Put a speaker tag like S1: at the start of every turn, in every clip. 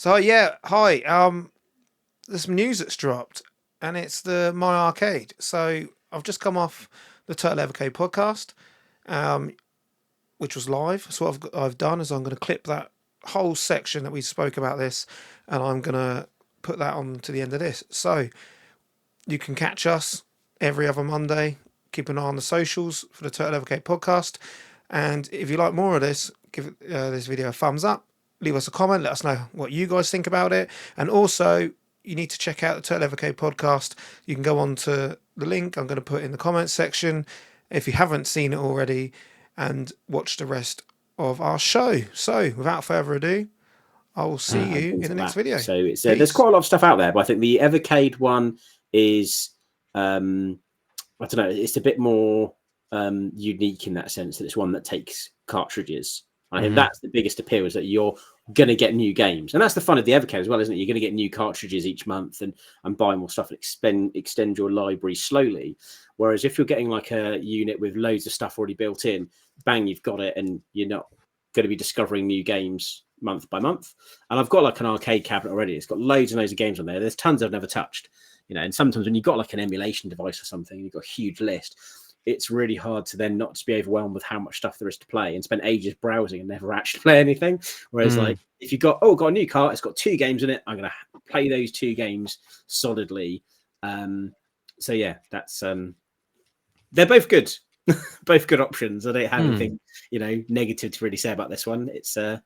S1: So yeah, hi. There's some news that's dropped, and it's the My Arcade. So I've just come off the Turtle Evercade podcast, um, which was live. So what I've done is I'm going to clip that whole section that we spoke about this, and I'm going to put that on to the end of this. So you can catch us every other Monday. Keep an eye on the socials for the Turtle Evercade podcast. And if you like more of this, give this video a thumbs up. Leave us a comment. Let us know what you guys think about it. And also, you need to check out the Turtle Evercade podcast. You can go on to the link I'm going to put in the comments section if you haven't seen it already and watch the rest of our show. So, without further ado, I will see you in the next
S2: That.
S1: video.
S2: So it's there's
S1: Peace.
S2: quite a lot of stuff out there, but I think the Evercade one is I don't know, it's a bit more unique in that sense that it's one that takes cartridges. I think that's the biggest appeal, is that you're going to get new games. And that's the fun of the Evercade as well, isn't it? You're going to get new cartridges each month and buy more stuff and extend your library slowly. Whereas if you're getting like a unit with loads of stuff already built in, bang, you've got it, and you're not going to be discovering new games month by month. And I've got like an arcade cabinet already. It's got loads and loads of games on there. There's tons I've never touched. And sometimes when you've got like an emulation device or something, you've got a huge list, it's really hard to then not to be overwhelmed with how much stuff there is to play and spend ages browsing and never actually play anything. Whereas like if you've got a new cart, it's got 2 games in it, I'm going to play those 2 games solidly. So yeah, that's they're both good. Both good options. I don't have anything negative to really say about this one. It's an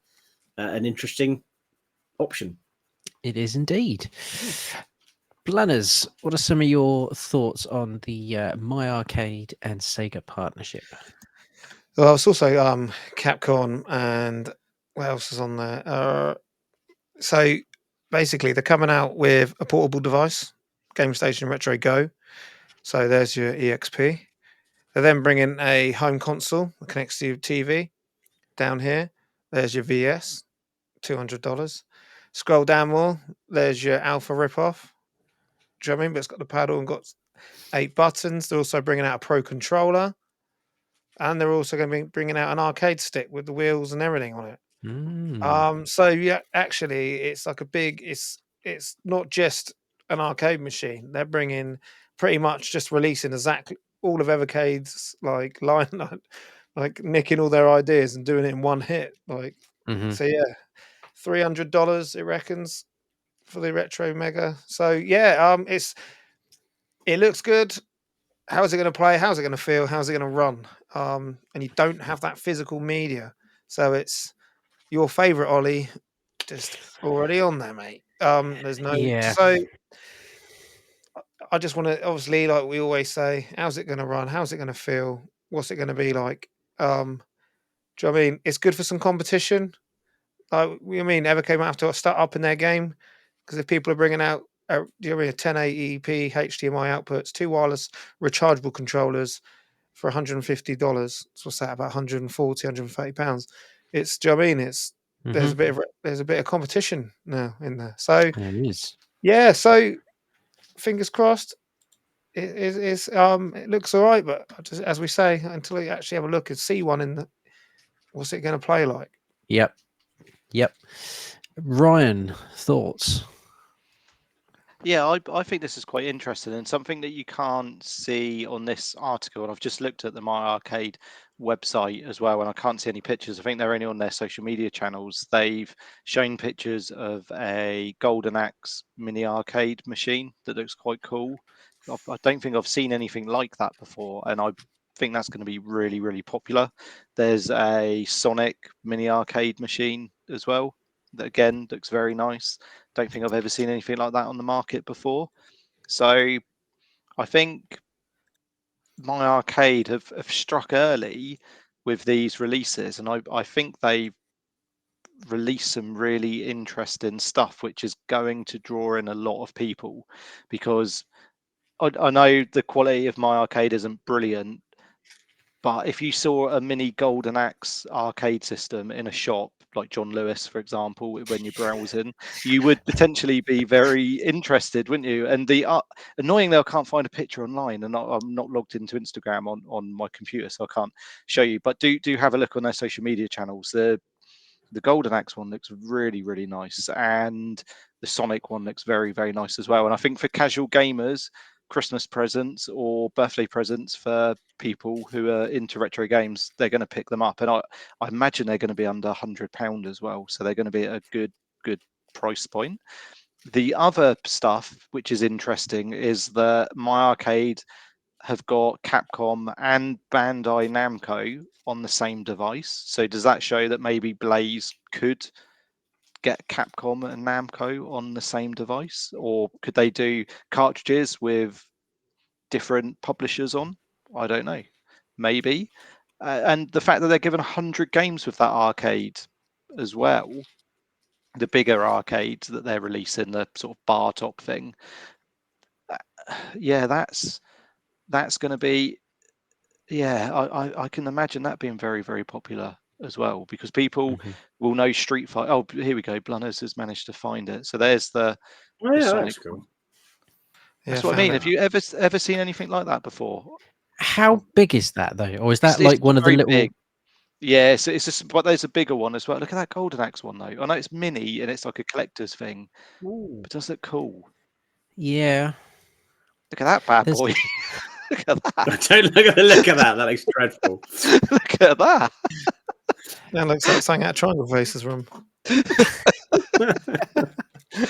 S2: interesting option.
S3: It is indeed. Blanners, what are some of your thoughts on the My Arcade and Sega partnership?
S1: Well, it's also Capcom, and what else is on there? So basically, they're coming out with a portable device, Game Station Retro Go. So there's your EXP. They're then bringing a home console that connects to your TV. Down here, there's your VS, $200. Scroll down more, there's your Alpha ripoff. Do you know what I mean? But it's got the paddle and got 8 buttons. They're also bringing out a Pro controller. And they're also going to be bringing out an arcade stick with the wheels and everything on it. So yeah, actually, it's like it's not just an arcade machine. They're bringing pretty much just releasing exactly all of Evercade's like line, like nicking all their ideas and doing it in one hit. Like, so yeah, $300 it reckons for the Retro Mega. So yeah, it looks good. How's it going to play? How's it going to feel? How's it going to run? And you don't have that physical media, so it's your favorite Ollie just already on there, mate. There's no so. I just want to obviously, like we always say, how's it going to run? How's it going to feel? What's it going to be like? Do you know what I mean? It's good for some competition. Like, I mean, Evercade might have to start up in their game because if people are bringing out do you know what I mean, a 1080p HDMI outputs, 2 wireless rechargeable controllers for $150. So what's that? About 140, £130. It's, do you know what I mean? It's there's a bit of competition now in there. So
S3: There is.
S1: yeah, so fingers crossed. It looks all right, but just, as we say, until you actually have a look and see one in the, what's it going to play like?
S3: Yep. Ryan, thoughts?
S4: Yeah, I think this is quite interesting and something that you can't see on this article. And I've just looked at the My Arcade website as well, and I can't see any pictures. I think they're only on their social media channels. They've shown pictures of a Golden Axe mini arcade machine that looks quite cool. I don't think I've seen anything like that before, and I think that's going to be really, really popular. There's a Sonic mini arcade machine as well that again looks very nice. Don't think I've ever seen anything like that on the market before. So I think My Arcade have struck early with these releases, and I think they've released some really interesting stuff, which is going to draw in a lot of people because I know the quality of My Arcade isn't brilliant, but if you saw a mini Golden Axe arcade system in a shop, like John Lewis, for example, when you're browsing, you would potentially be very interested, wouldn't you? And the annoyingly, I can't find a picture online, and I'm not logged into Instagram on my computer, so I can't show you. But do have a look on their social media channels. The Golden Axe one looks really, really nice, and the Sonic one looks very, very nice as well. And I think for casual gamers, Christmas presents or birthday presents for people who are into retro games, they're going to pick them up. And I imagine they're going to be under £100 as well, so they're going to be at a good price point. The other stuff which is interesting is that My Arcade have got Capcom and Bandai Namco on the same device. So does that show that maybe Blaze could get Capcom and Namco on the same device, or could they do cartridges with different publishers on? I don't know. Maybe. And the fact that they're given 100 games with that arcade as well, the bigger arcades that they're releasing, the sort of bar top thing. Yeah, that's going to be, yeah, I can imagine that being very, very popular as well, because people will know Street Fighter. Oh, here we go. Blunners has managed to find it. So there's the Sonic
S2: that's cool.
S4: one. That's what I mean. Have you ever seen anything like that before?
S3: How big is that though, or is that
S4: It's
S3: like one of the
S4: very
S3: little?
S4: big. Yeah, it's just, but there's a bigger one as well. Look at that Golden Axe one though. I know it's mini and it's like a collector's thing, but does look cool.
S3: Yeah.
S4: Look at that bad boy. Look at that.
S2: Don't look at that. That looks dreadful.
S4: Look at that.
S1: That looks like something out of Triangle Faces room. Look at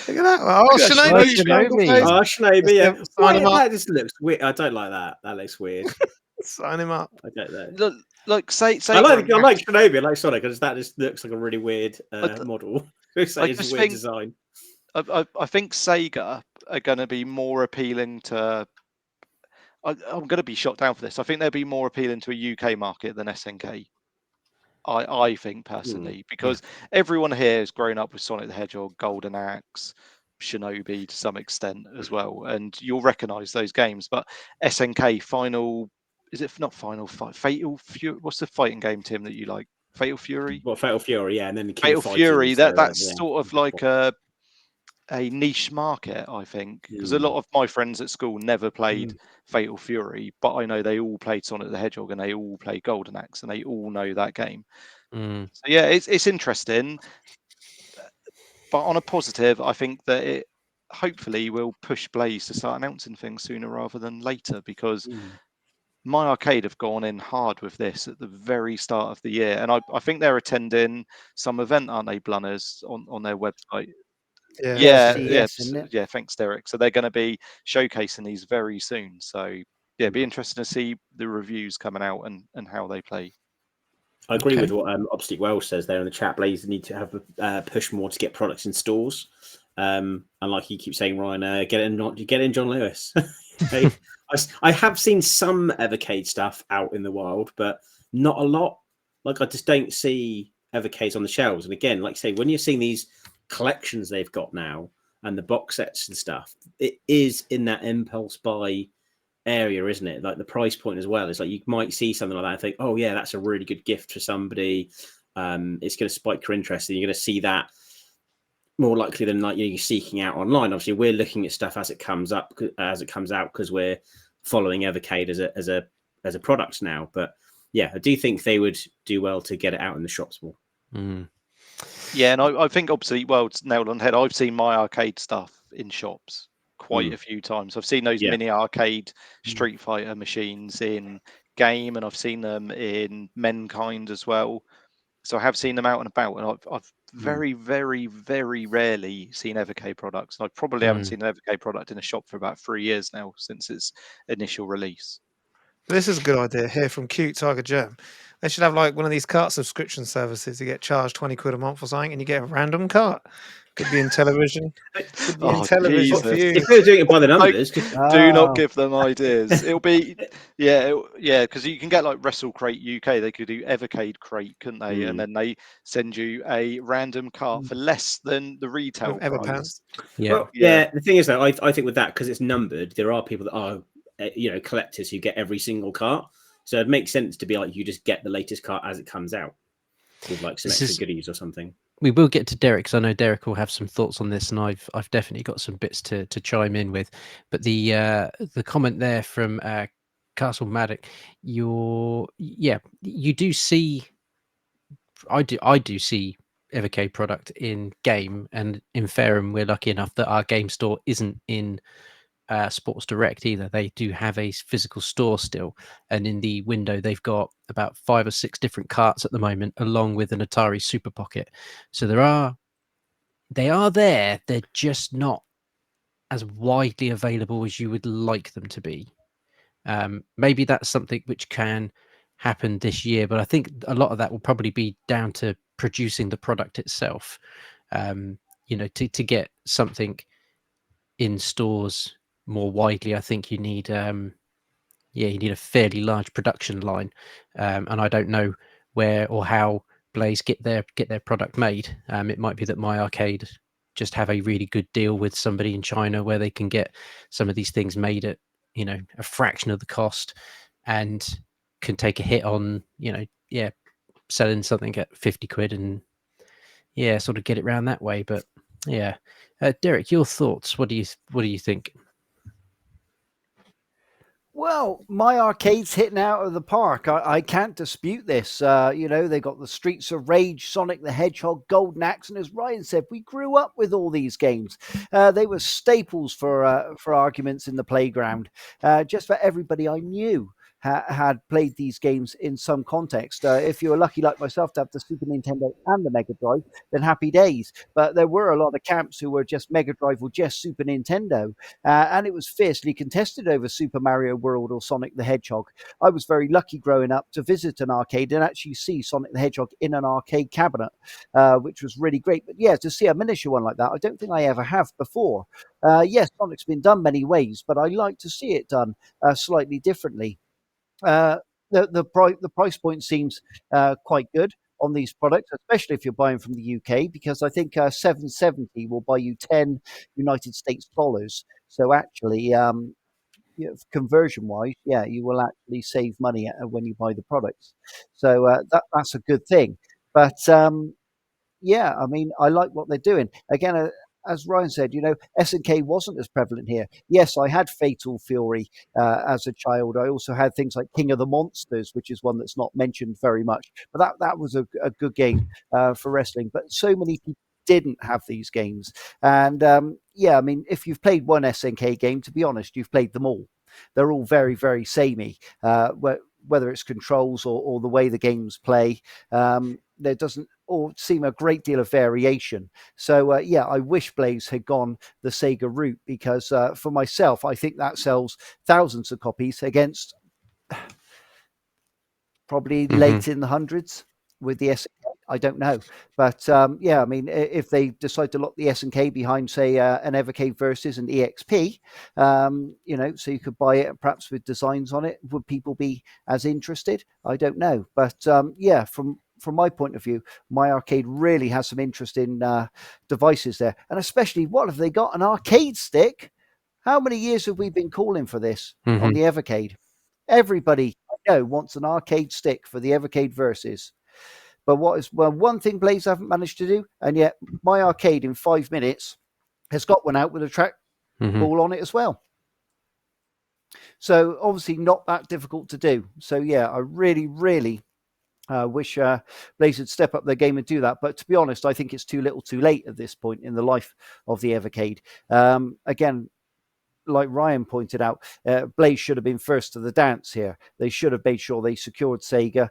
S1: that. Oh, Shinobi.
S2: Oh, Shinobi. Yeah.
S1: Sign him up.
S2: That just looks weird. I don't like that. That looks weird.
S1: Sign him up.
S2: I don't know.
S4: Look, say
S2: I like Shinobi. I like Sonic because that just looks like a really weird model. It's a weird design.
S4: I think Sega are going to be more appealing to. I'm going to be shot down for this. I think they'll be more appealing to a UK market than SNK. I think personally, because everyone here has grown up with Sonic the Hedgehog, Golden Axe, Shinobi to some extent as well, and you'll recognise those games. But SNK Final, is it not Final Fight? Fatal Fury? What's the fighting game, Tim, that you like? Fatal Fury?
S2: Well, Fatal Fury, yeah, and then the
S4: Fatal Fury. That's sort of like a niche market, I think, because a lot of my friends at school never played Fatal Fury, but I know they all played Sonic the Hedgehog and they all play Golden Axe and they all know that game. So yeah, it's interesting. But on a positive, I think that it hopefully will push Blaze to start announcing things sooner rather than later, because My Arcade have gone in hard with this at the very start of the year, and I think they're attending some event, aren't they, Blunners, on their website? Yeah. Thanks, Derek. So they're going to be showcasing these very soon. So yeah, it'd be interesting to see the reviews coming out and how they play.
S2: I agree with what Obstinate Wells says there in the chat. Blaze need to have a push more to get products in stores. And like you keep saying, Ryan, get in John Lewis. I have seen some Evercade stuff out in the wild, but not a lot. Like, I just don't see Evercades on the shelves. And again, like I say, when you're seeing these collections they've got now and the box sets and stuff, it is in that impulse buy area, isn't it? Like the price point as well. It's like you might see something like that and think, oh yeah, that's a really good gift for somebody. It's going to spike your interest, and you're going to see that more likely than like you're seeking out online. Obviously, we're looking at stuff as it comes out because we're following Evercade as a product now. But yeah, I do think they would do well to get it out in the shops more.
S4: Yeah, and I think Obsolete World's nailed on the head. I've seen My Arcade stuff in shops quite a few times. I've seen those mini arcade Street Fighter machines in game, and I've seen them in Mankind as well. So I have seen them out and about, and I've very, very, very rarely seen Evercade products. And I probably haven't seen an Evercade product in a shop for about 3 years now since its initial release.
S1: This is a good idea here from Cute Tiger Gem. They should have like one of these cart subscription services. You get charged 20 quid a month or something, and you get a random cart. Could be in television. Could be in television for you.
S2: If they're doing it by the numbers,
S4: do not give them ideas. It'll be because you can get like Wrestle Crate UK. They could do Evercade Crate, couldn't they? And then they send you a random cart for less than the retail price.
S2: The thing is though, I think with that, because it's numbered, there are people that are collectors who get every single cart. So it makes sense to be like, you just get the latest cart as it comes out with like some extra goodies or something.
S3: We will get to Derek, because I know Derek will have some thoughts on this, and I've definitely got some bits to chime in with. But the comment there from Castle Maddock, you do see, I do see Evercade product in game, and in Fairham we're lucky enough that our game store isn't in Sports Direct either. They do have a physical store still, and in the window they've got about 5 or 6 different carts at the moment, along with an Atari Super Pocket. So they are there, they're just not as widely available as you would like them to be. Maybe that's something which can happen this year, but I think a lot of that will probably be down to producing the product itself. To get something in stores more widely, I think you need you need a fairly large production line, and I don't know where or how Blaze get their product made. It might be that My Arcade just have a really good deal with somebody in China where they can get some of these things made at a fraction of the cost, and can take a hit on selling something at 50 quid and sort of get it around that way. But Derek, your thoughts? What do you think?
S5: Well, My Arcade's hitting out of the park. I can't dispute this. They got the Streets of Rage, Sonic the Hedgehog, Golden Axe, and as Ryan said, we grew up with all these games. They were staples for arguments in the playground. Just for everybody I knew had played these games in some context. If you were lucky like myself to have the Super Nintendo and the Mega Drive, then happy days. But there were a lot of camps who were just Mega Drive or just Super Nintendo. And it was fiercely contested over Super Mario World or Sonic the Hedgehog. I was very lucky growing up to visit an arcade and actually see Sonic the Hedgehog in an arcade cabinet, which was really great. But yeah, to see a miniature one like that, I don't think I ever have before. Yes, Sonic's been done many ways, but I like to see it done slightly differently. The price point seems quite good on these products, especially if you're buying from the UK, because I think $7.70 will buy you 10 United States dollars. So actually, conversion wise, you will actually save money when you buy the products. So that's a good thing. But I mean, I like what they're doing. Again, as Ryan said, SNK wasn't as prevalent here. Yes, I had Fatal Fury as a child. I also had things like King of the Monsters, which is one that's not mentioned very much. But that was a good game for wrestling. But so many people didn't have these games. And I mean, if you've played one SNK game, to be honest, you've played them all. They're all very, very samey. Whether it's controls or the way the games play, there doesn't seem a great deal of variation. So I wish Blaze had gone the Sega route, because for myself, I think that sells thousands of copies against probably late in the hundreds with the SNK. I don't know, but I mean, if they decide to lock the SNK behind, say, an Evercade Versus and EXP, so you could buy it perhaps with designs on it, would people be as interested? I don't know, but from my point of view, My Arcade really has some interesting devices there, and especially, what have they got? An arcade stick? How many years have we been calling for this on the Evercade? Everybody I know wants an arcade stick for the Evercade Versus. But one thing Blaze haven't managed to do, and yet My Arcade in 5 minutes has got one out with a track ball on it as well. So obviously not that difficult to do. So I really, really wish Blaze would step up their game and do that. But to be honest, I think it's too little too late at this point in the life of the Evercade. Again, like Ryan pointed out, Blaze should have been first to the dance here. They should have made sure they secured Sega,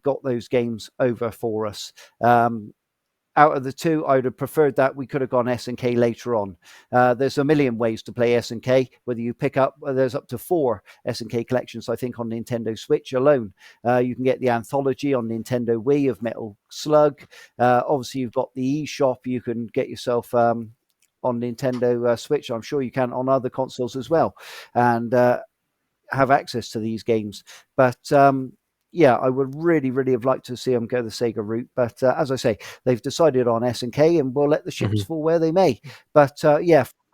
S5: got those games over for us. Out of the two, I would have preferred that we could have gone SNK later on. There's a million ways to play SNK, whether you pick up, there's up to 4 SNK collections, I think, on Nintendo Switch alone. You can get the anthology on Nintendo Wii of Metal Slug. Obviously, you've got the eShop. You can get yourself on Nintendo Switch. I'm sure you can on other consoles as well, and have access to these games. But I would really, really have liked to see them go the Sega route. But as I say, they've decided on SNK, and we'll let the chips fall where they may. But from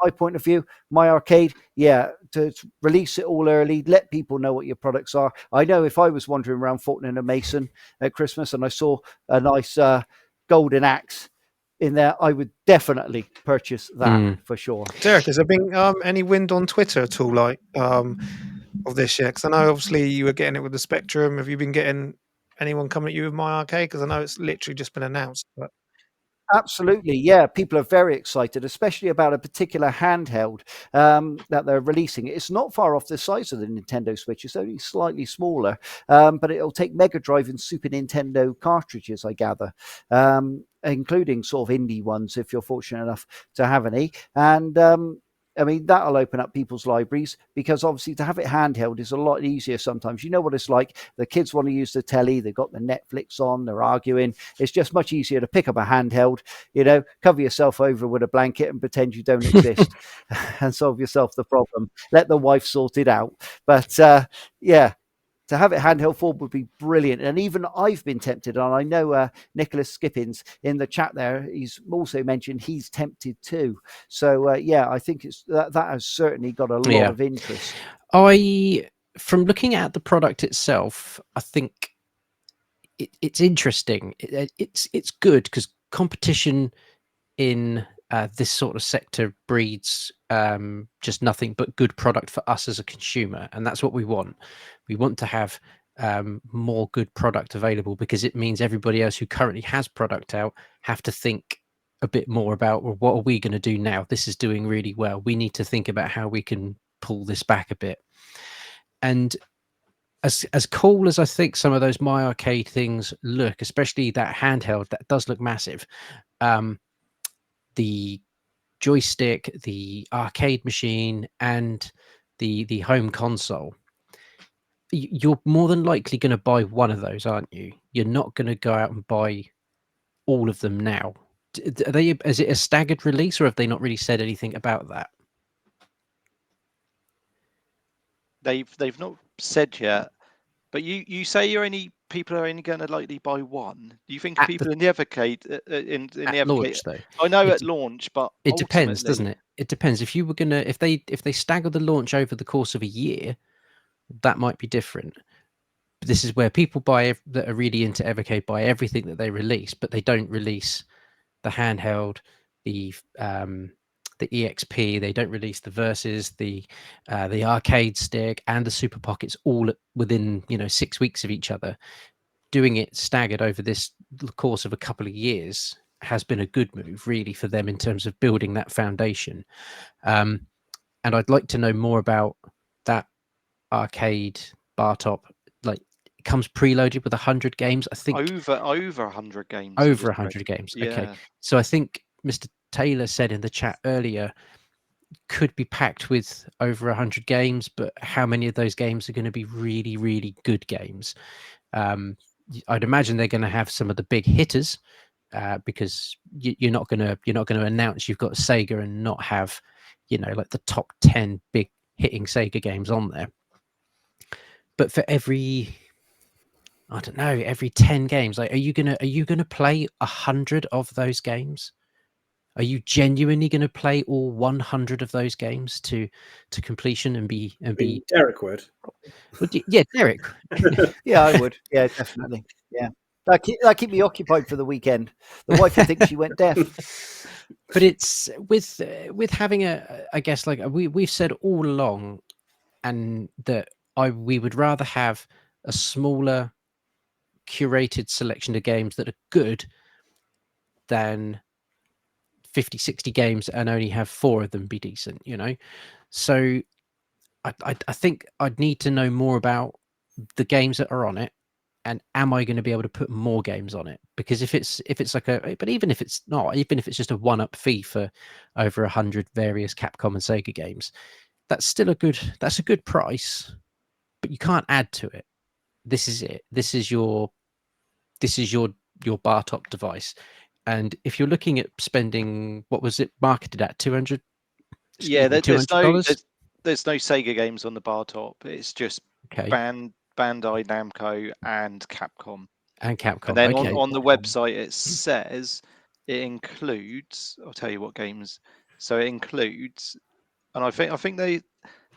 S5: my point of view, My Arcade, to release it all early, let people know what your products are. I know if I was wandering around Fortnum and Mason at Christmas and I saw a nice Golden Axe in there, I would definitely purchase that for sure.
S1: Derek, has there been any wind on Twitter at all, like of this yet? Because I know obviously you were getting it with the Spectrum. Have you been getting anyone coming at you with My Arcade? Because I know it's literally just been announced. But
S5: Absolutely, yeah. People are very excited, especially about a particular handheld that they're releasing. It's not far off the size of the Nintendo Switch. It's only slightly smaller, but it'll take Mega Drive and Super Nintendo cartridges, I gather, including sort of indie ones, if you're fortunate enough to have any. And I mean, that'll open up people's libraries, because obviously to have it handheld is a lot easier sometimes. You know what it's like. The kids want to use the telly. They've got the Netflix on. They're arguing. It's just much easier to pick up a handheld, cover yourself over with a blanket and pretend you don't exist and solve yourself the problem. Let the wife sort it out. But yeah, to have it handheld forward would be brilliant. And even I've been tempted, and I know Nicholas Skippins in the chat there, he's also mentioned he's tempted too. So yeah, I think that has certainly got a lot of interest.
S3: From looking at the product itself, I think it's interesting. It's good because competition in this sort of sector breeds just nothing but good product for us as a consumer, and that's what we want. We want to have more good product available, because it means everybody else who currently has product out have to think a bit more about, well, what are we going to do now? This is doing really well. We need to think about how we can pull this back a bit. And as cool as I think some of those My Arcade things look, especially that handheld, that does look massive. The joystick, the arcade machine, and the home console, you're more than likely going to buy one of those, aren't you? You're not going to go out and buy all of them now. Is it a staggered release, or have they not really said anything about that?
S4: They've not said yet, but you say people are only going to likely buy one. Do you think people in the Evercade in the Evercade
S3: launch, though?
S4: I know at launch, but
S3: it depends, doesn't it? It depends. If you were gonna, if they stagger the launch over the course of a year, that might be different. But this is where people that are really into Evercade buy everything that they release, but they don't release the handheld, the EXP. They don't release the Versus, the arcade stick, and the Super Pockets all within 6 weeks of each other. Doing it staggered over this course of a couple of years has been a good move, really, for them in terms of building that foundation. And I'd like to know more about that arcade bar top. Like, it comes preloaded with 100 games, I think.
S4: Over 100 games.
S3: Over 100 games. Yeah. Okay. So I think Mr. Taylor said in the chat earlier, could be packed with over 100 games, but how many of those games are going to be really, really good games? I'd imagine they're going to have some of the big hitters, because you're not going to announce you've got Sega and not have, like the top 10 big hitting Sega games on there. But for every 10 games, like, are you gonna play 100 of those games? Are you genuinely going to play all 100 of those games to completion and be?
S2: Derek would.
S3: Yeah, Derek.
S5: Yeah, I would. Yeah, definitely. Yeah, that keep me occupied for the weekend. The wife would think she went deaf.
S3: But it's with having I guess, like we've said all along, and that we would rather have a smaller, curated selection of games that are good than 50, 60 games and only have 4 of them be decent, So I think I'd need to know more about the games that are on it, and am I going to be able to put more games on it? Because if it's like but even if it's not, even if it's just a one-up fee for over 100 various Capcom and Sega games, that's still a good price, but you can't add to it. This is it. This is your bar top device. And if you're looking at spending, what was it marketed at, $200?
S4: Yeah, there's no
S3: Sega
S4: games on the bar top. It's just Bandai Namco and Capcom.
S3: And
S4: then on the website it says it includes. I'll tell you what games. So it includes, and I think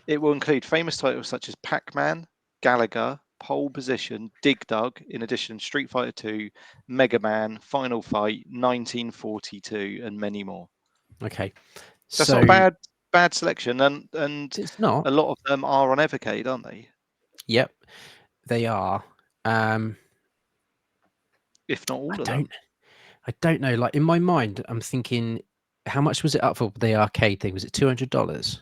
S4: it will include famous titles such as Pac-Man, Galaga, Pole Position, Dig Dug, in addition Street Fighter 2, Mega Man, Final Fight, 1942, and many more.
S3: Okay,
S4: that's not a bad selection, and
S3: it's not.
S4: A lot of them are on Evercade, aren't they?
S3: Yep, they are.
S4: If not all of them.
S3: I don't know. Like in my mind, I'm thinking, how much was it up for the arcade thing? Was it $200?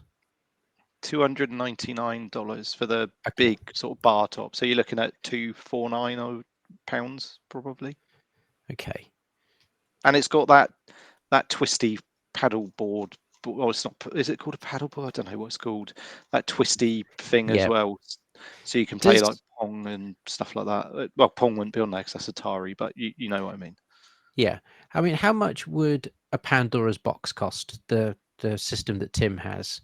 S4: $299 for the
S3: Okay.
S4: big sort of bar top. So you're looking at £249 probably.
S3: Okay.
S4: And it's got that twisty paddle board. Well, it's not. Is it called a paddle board? I don't know what it's called. That twisty thing as well. So you can play like Pong and stuff like that. Well, Pong wouldn't be on there because that's Atari, but you know what I mean.
S3: Yeah. I mean, how much would a Pandora's box cost? The system that Tim has.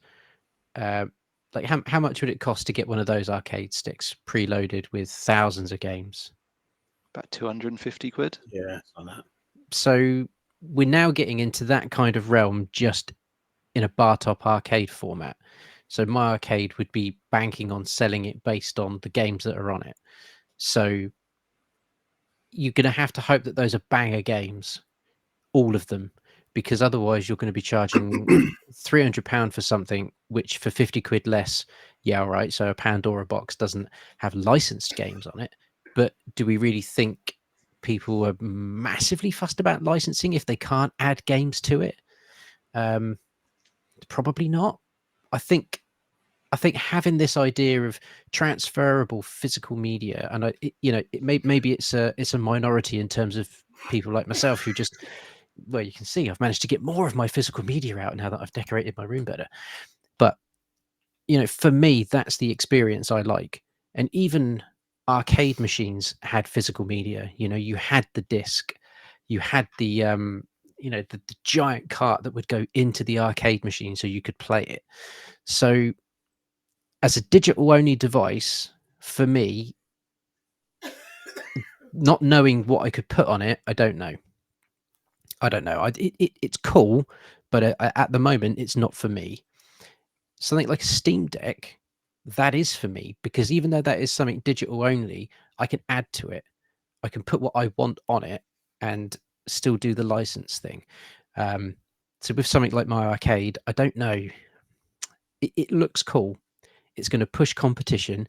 S3: Like how much would it cost to get one of those arcade sticks preloaded with thousands of games?
S4: About 250 quid.
S2: Yeah, on that.
S3: So we're now getting into that kind of realm just in a bar top arcade format. So my arcade would be banking on selling it based on the games that are on it. So you're going to have to hope that those are banger games, all of them, because otherwise you're going to be charging £300 for something which for 50 quid less. Yeah, all right. So a Pandora box doesn't have licensed games on it, but do we really think people are massively fussed about licensing if they can't add games to it? Probably not. I think having this idea of transferable physical media, and maybe it's a minority in terms of people like myself who just, well, you can see I've managed to get more of my physical media out now that I've decorated my room better. But for me, that's the experience I like. And even arcade machines had physical media. You had the disc, you had the the giant cart that would go into the arcade machine so you could play it. So as a digital only device, for me, not knowing what I could put on it, I don't know. It's cool, but at the moment, it's not for me. Something like a Steam Deck, that is for me, because even though that is something digital only, I can add to it. I can put what I want on it and still do the license thing. So with something like my arcade, I don't know. It looks cool. It's going to push competition.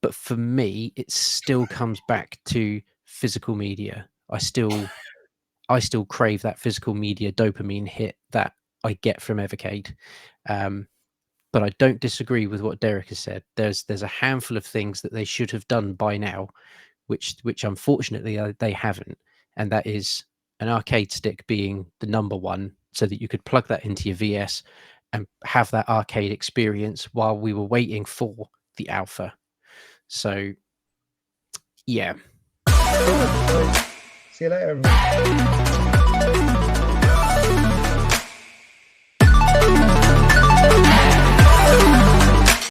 S3: But for me, it still comes back to physical media. I still crave that physical media dopamine hit that I get from Evercade. But I don't disagree with what Derek has said. There's a handful of things that they should have done by now, which unfortunately they haven't, and that is an arcade stick being the number one, so that you could plug that into your VS and have that arcade experience while we were waiting for the alpha. So, yeah.
S1: See you later.